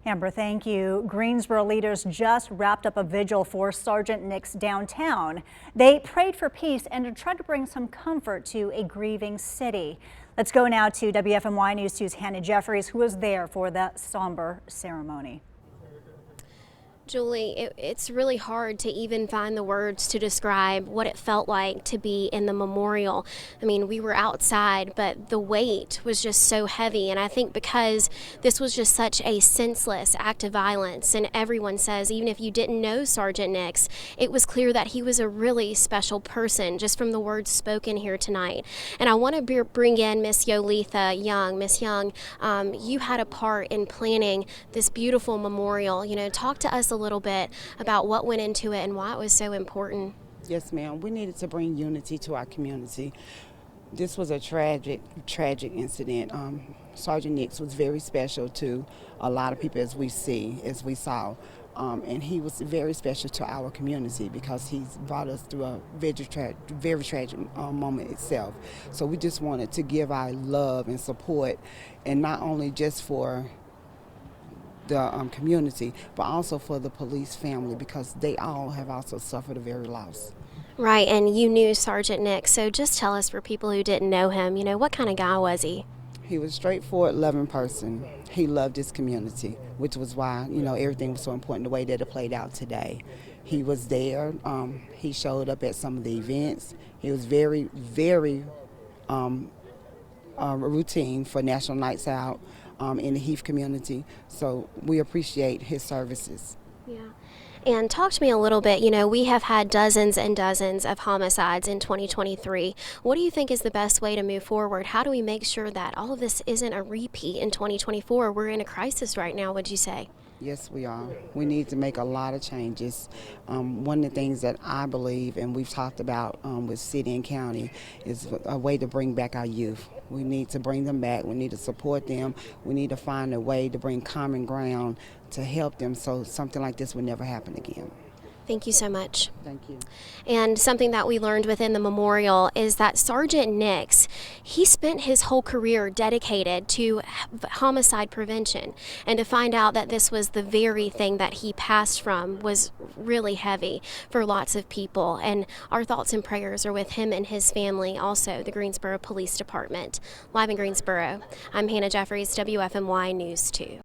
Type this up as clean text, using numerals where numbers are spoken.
Amber, thank you. Greensboro leaders just wrapped up a vigil for Sergeant Nix downtown. They prayed for peace and tried to bring some comfort to a grieving city. Let's go now to WFMY News 2's Hannah Jeffries, who was there for the somber ceremony. Julie, it's really hard to even find the words to describe what it felt like to be in the memorial. I mean, we were outside, but the weight was just so heavy. And I think because this was just such a senseless act of violence, and everyone says, even if you didn't know Sergeant Nix, it was clear that he was a really special person just from the words spoken here tonight. And I want to bring in Miss Yolitha Young. Miss Young, you had a part in planning this beautiful memorial. Talk to us a little bit about what went into it and why it was so important. Yes, ma'am. We needed to bring unity to our community. This was a tragic incident. Sergeant Nix was very special to a lot of people, as we saw. And he was very special to our community because he's brought us through a very tragic moment itself. So we just wanted to give our love and support, and not only just for the community, but also for the police family, because they all have also suffered a very loss. Right, and you knew Sergeant Nix, so just tell us, for people who didn't know him, what kind of guy was he? He was a straightforward, loving person. He loved his community, which was why, everything was so important the way that it played out today. He was there. He showed up at some of the events. He was very, very routine for National Nights Out in the Heath community. So we appreciate his services. Yeah. And talk to me a little bit, we have had dozens and dozens of homicides in 2023. What do you think is the best way to move forward? How do we make sure that all of this isn't a repeat in 2024? We're in a crisis right now, would you say? Yes, we are. We need to make a lot of changes. One of the things that I believe, and we've talked about with city and county, is a way to bring back our youth. We need to bring them back. We need to support them. We need to find a way to bring common ground to help them so something like this would never happen again. Thank you so much. Thank you. And something that we learned within the memorial is that Sergeant Nix, he spent his whole career dedicated to homicide prevention. And to find out that this was the very thing that he passed from was really heavy for lots of people. And our thoughts and prayers are with him and his family, also the Greensboro Police Department. Live in Greensboro, I'm Hannah Jeffries, WFMY News 2.